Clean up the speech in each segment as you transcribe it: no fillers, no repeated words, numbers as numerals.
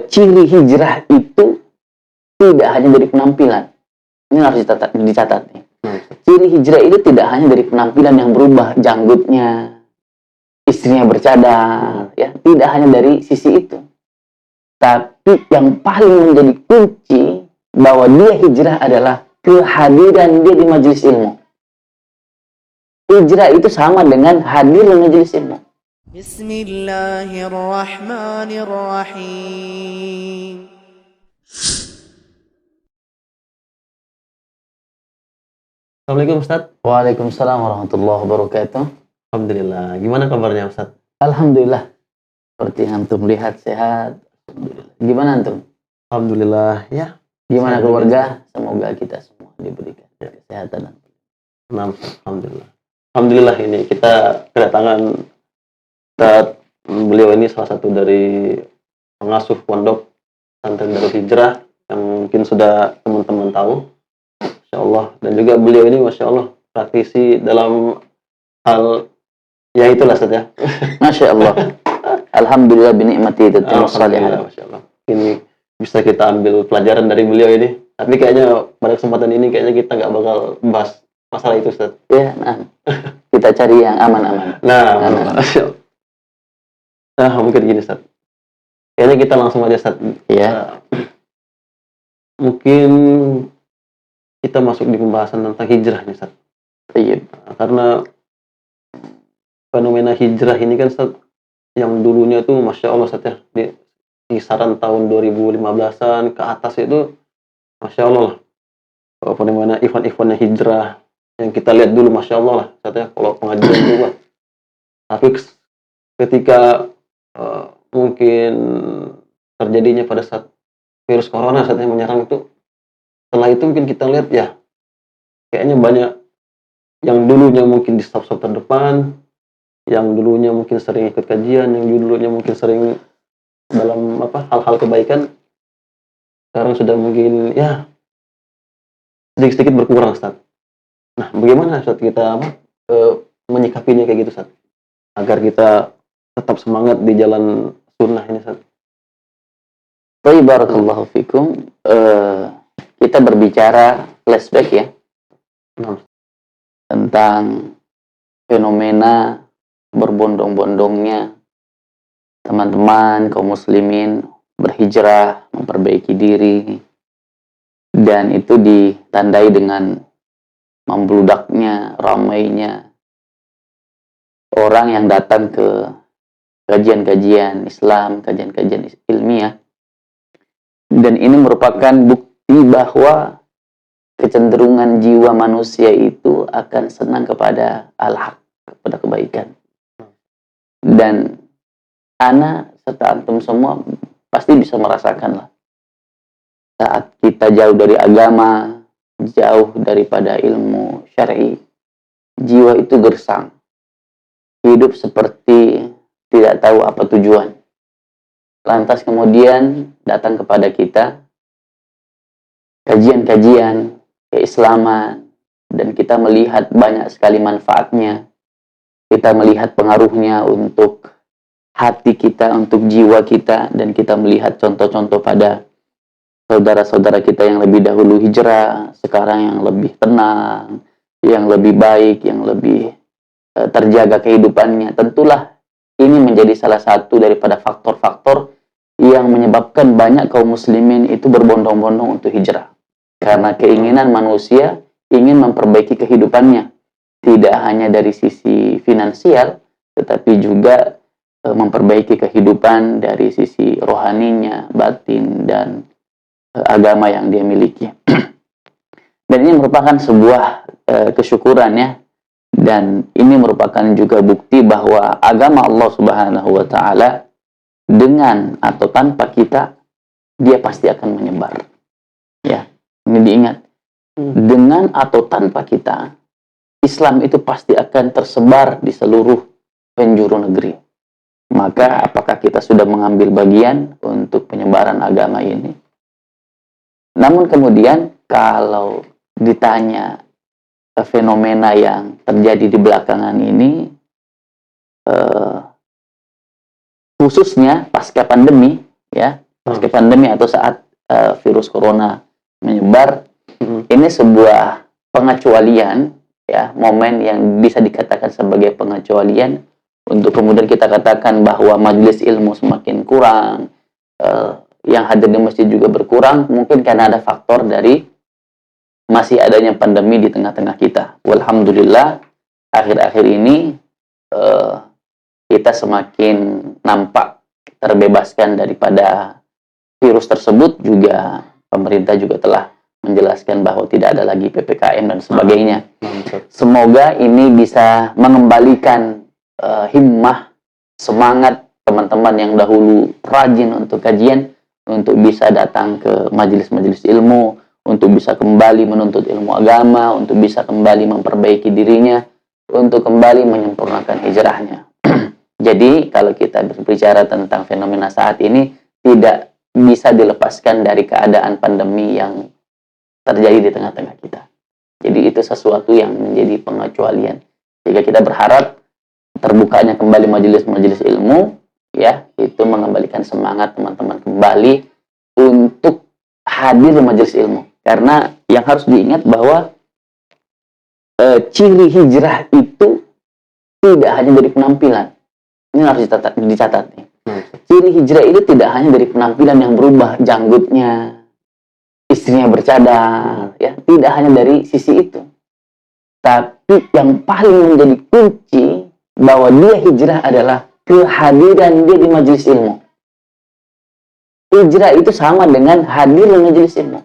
ciri hijrah itu tidak hanya dari penampilan. Ini harus dicatat nih. Ciri hijrah itu tidak hanya dari penampilan yang berubah, janggutnya, istrinya bercadar, ya, tidak hanya dari sisi itu. Tapi yang paling menjadi kunci bahwa dia hijrah adalah kehadiran dia di majelis ilmu. Hijrah itu sama dengan hadir di majelis ilmu. Bismillahirrahmanirrahim. Assalamualaikum Ustaz. Waalaikumsalam warahmatullahi wabarakatuh. Alhamdulillah. Gimana kabarnya Ustaz? Alhamdulillah. Seperti yang antum lihat sehat. Alhamdulillah. Gimana antum? Alhamdulillah ya. Gimana keluarga? Semoga kita semua diberikan kesehatan. Alhamdulillah. Alhamdulillah ini kita kedatangan Ustaz. Beliau ini salah satu dari pengasuh pondok pesantren Darul Hijrah yang mungkin sudah teman-teman tahu. Masya Allah. Dan juga beliau ini Masya Allah praktisi dalam hal ya itulah Ustaz ya. Masya Allah. Alhamdulillah binikmati tatimmus shalihat. Masya Allah. Ini bisa kita ambil pelajaran dari beliau ini. Tapi kayaknya pada kesempatan ini kayaknya kita nggak bakal bahas masalah itu Ustaz. Ya, nah. Kita cari yang aman-aman. Masya Allah. Nah, mungkin gini Ustaz. Kayaknya kita langsung aja Ustaz. Ya. Mungkin kita masuk di pembahasan tentang hijrah nih Ustaz. Iya. Karena fenomena hijrah ini kan Ustaz, yang dulunya tuh Masya Allah Ustaz ya, di kisaran tahun 2015-an ke atas itu Masya Allah lah. Fenomena event-eventnya hijrah yang kita lihat dulu Masya Allah lah Ustaz ya, kalau pengajian juga. Tapi ketika mungkin terjadinya pada saat virus corona saat yang menyerang itu, setelah itu mungkin kita lihat ya kayaknya banyak yang dulunya mungkin di staf-staf terdepan, yang dulunya mungkin sering ikut kajian, yang dulunya mungkin sering dalam hal-hal kebaikan, sekarang sudah mungkin ya sedikit-sedikit berkurang Ustaz. Nah, bagaimana Ustaz kita menyikapinya kayak gitu Ustaz, agar kita tetap semangat di jalan sunnah ini Ustaz? Baik, barakallahu fikum. Kita berbicara flashback ya, tentang fenomena berbondong-bondongnya teman-teman kaum muslimin berhijrah, memperbaiki diri, dan itu ditandai dengan membludaknya, ramainya orang yang datang ke kajian-kajian Islam, kajian-kajian ilmiah. Dan ini merupakan bukti bahwa kecenderungan jiwa manusia itu akan senang kepada al-haq, kepada kebaikan. Dan ana serta antum semua pasti bisa merasakan lah, saat kita jauh dari agama, jauh daripada ilmu syar'i, jiwa itu gersang, hidup seperti tidak tahu apa tujuan. Lantas kemudian datang kepada kita kajian-kajian keislaman, dan kita melihat banyak sekali manfaatnya. Kita melihat pengaruhnya untuk hati kita, untuk jiwa kita, dan kita melihat contoh-contoh pada saudara-saudara kita yang lebih dahulu hijrah, sekarang yang lebih tenang, yang lebih baik, yang lebih terjaga kehidupannya. Tentulah ini menjadi salah satu daripada faktor-faktor yang menyebabkan banyak kaum muslimin itu berbondong-bondong untuk hijrah. Karena keinginan manusia ingin memperbaiki kehidupannya, tidak hanya dari sisi finansial, tetapi juga memperbaiki kehidupan dari sisi rohaninya, batin, dan agama yang dia miliki. Dan ini merupakan sebuah kesyukuran ya. Dan ini merupakan juga bukti bahwa agama Allah Subhanahu wa Ta'ala, dengan atau tanpa kita, dia pasti akan menyebar. Ya, ini diingat. Dengan atau tanpa kita, Islam itu pasti akan tersebar di seluruh penjuru negeri. Maka apakah kita sudah mengambil bagian untuk penyebaran agama ini? Namun kemudian kalau ditanya fenomena yang terjadi di belakangan ini, khususnya pasca pandemi, ya, meski pandemi atau saat virus corona menyebar, ini sebuah pengecualian, ya, momen yang bisa dikatakan sebagai pengecualian untuk kemudian kita katakan bahwa majelis ilmu semakin kurang, yang hadir di masjid juga berkurang, mungkin karena ada faktor dari masih adanya pandemi di tengah-tengah kita. Walhamdulillah, akhir-akhir ini kita semakin nampak terbebaskan daripada virus tersebut. Juga pemerintah juga telah menjelaskan bahwa tidak ada lagi PPKM dan sebagainya. Semoga ini bisa mengembalikan himmah, semangat teman-teman yang dahulu rajin untuk kajian, untuk bisa datang ke majelis-majelis ilmu, untuk bisa kembali menuntut ilmu agama, untuk bisa kembali memperbaiki dirinya, untuk kembali menyempurnakan hijrahnya. Jadi kalau kita berbicara tentang fenomena saat ini, tidak bisa dilepaskan dari keadaan pandemi yang terjadi di tengah-tengah kita. Jadi itu sesuatu yang menjadi pengecualian. Jika kita berharap terbukanya kembali majelis-majelis ilmu, ya, itu mengembalikan semangat teman-teman kembali untuk hadir di majelis ilmu. Karena yang harus diingat bahwa ciri hijrah itu tidak hanya dari penampilan. Ini harus dicatat nih. Ciri hijrah itu tidak hanya dari penampilan yang berubah, janggutnya, istrinya bercadar, ya, tidak hanya dari sisi itu. Tapi yang paling menjadi kunci bahwa dia hijrah adalah kehadiran dia di majelis ilmu. Hijrah itu sama dengan hadir di majelis ilmu.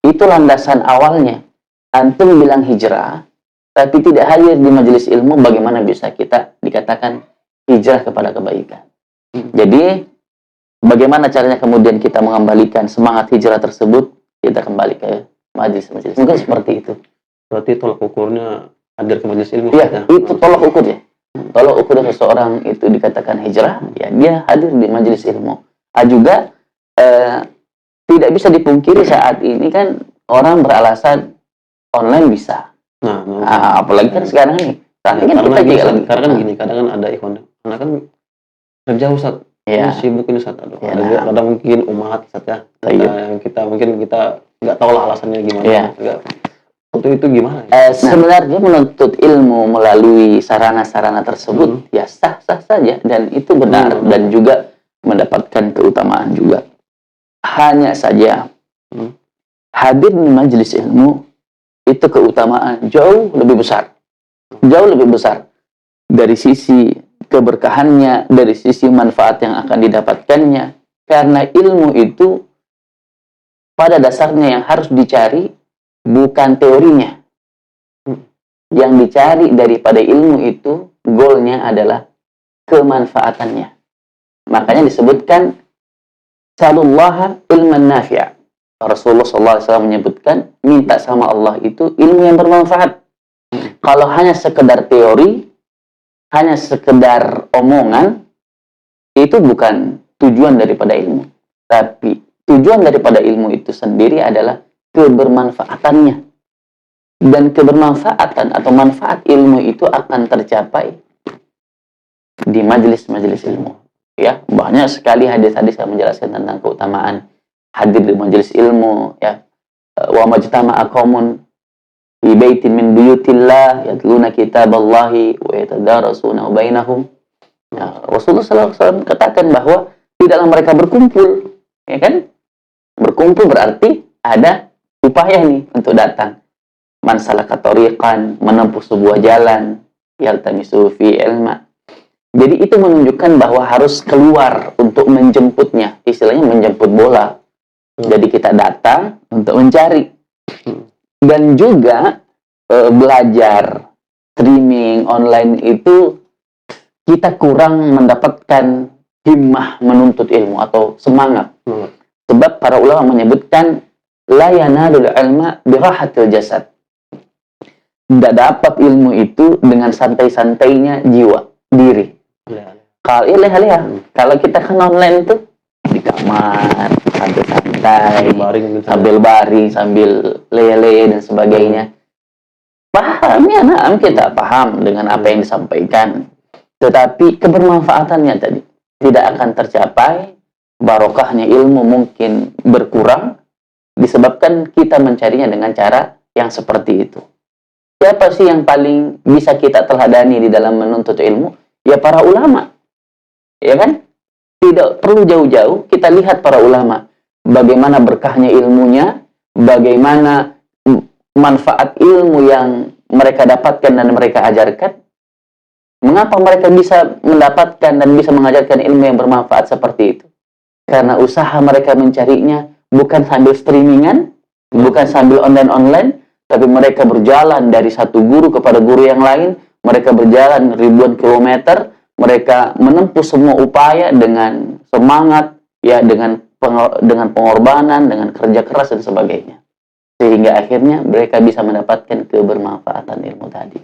Itu landasan awalnya. Antum bilang hijrah, tapi tidak hadir di majelis ilmu, bagaimana bisa kita dikatakan hijrah kepada kebaikan? Jadi, bagaimana caranya kemudian kita mengembalikan semangat hijrah tersebut? Kita kembali ke majelis-majelis. Mungkin seperti itu. Berarti tolak ukurnya hadir ke majelis ilmu. Iya, itu tolak ukurnya. Tolak ukur seseorang itu dikatakan hijrah, ya dia hadir di majelis ilmu. Juga tidak bisa dipungkiri saat ini kan orang beralasan online bisa. Apalagi kan sekarang nih. Karena kan gini, kadang kan ada ikhwan, karena kan kerja Ustaz, sibuk ini Ustaz, ada mungkin umat Ustaz ya, kita nggak tahu lah alasannya gimana. Itu gimana? Sebenarnya menuntut ilmu melalui sarana-sarana tersebut ya sah-sah saja, dan itu benar dan juga mendapatkan keutamaan juga. Hanya saja hadir di majelis ilmu itu keutamaan jauh lebih besar dari sisi keberkahannya, dari sisi manfaat yang akan didapatkannya. Karena ilmu itu pada dasarnya yang harus dicari bukan teorinya. Yang dicari daripada ilmu itu, goalnya adalah kemanfaatannya. Makanya disebutkan salullaha ilman nafi'a. Rasulullah SAW menyebutkan, minta sama Allah itu ilmu yang bermanfaat. Kalau hanya sekedar teori, hanya sekedar omongan, itu bukan tujuan daripada ilmu. Tapi tujuan daripada ilmu itu sendiri adalah kebermanfaatannya. Dan kebermanfaatan atau manfaat ilmu itu akan tercapai di majelis-majelis ilmu. Ya, banyak sekali hadis-hadis yang menjelaskan tentang keutamaan hadir di majelis ilmu, ya. Wa majtama'a qaumun fi baitin min buyutillah yatluna kitaballahi wa yatadarasuna bainahum. Ya, Rasulullah SAW katakan bahwa tidaklah mereka berkumpul, ya kan? Berkumpul berarti ada upaya nih untuk datang. Man salaka tariqan, menempuh sebuah jalan, yaltamisu fi ilma. Jadi itu menunjukkan bahwa harus keluar untuk menjemputnya, istilahnya menjemput bola. Jadi kita datang untuk mencari. Dan juga belajar streaming online itu kita kurang mendapatkan himmah menuntut ilmu atau semangat. Sebab para ulama menyebutkan la yanalul ilma birahatil jasad. Tidak dapat ilmu itu dengan santai-santainya jiwa, diri. Kalau kita kan online tuh di kamar santai-santai, sambil baring, sambil lele dan sebagainya. Paham ya, kita paham dengan apa yang disampaikan. Tetapi kebermanfaatannya tadi tidak akan tercapai barokahnya ilmu mungkin berkurang disebabkan kita mencarinya dengan cara yang seperti itu. Siapa sih yang paling bisa kita teladani di dalam menuntut ilmu? Ya para ulama. Ya kan? Tidak perlu jauh-jauh, kita lihat para ulama. Bagaimana berkahnya ilmunya, bagaimana manfaat ilmu yang mereka dapatkan dan mereka ajarkan. Mengapa mereka bisa mendapatkan dan bisa mengajarkan ilmu yang bermanfaat seperti itu? Karena usaha mereka mencarinya bukan sambil streamingan, bukan sambil online-online, tapi mereka berjalan dari satu guru kepada guru yang lain, mereka berjalan ribuan kilometer, mereka menempuh semua upaya dengan semangat, ya dengan pengorbanan, dengan kerja keras dan sebagainya. Sehingga akhirnya mereka bisa mendapatkan kebermanfaatan ilmu tadi.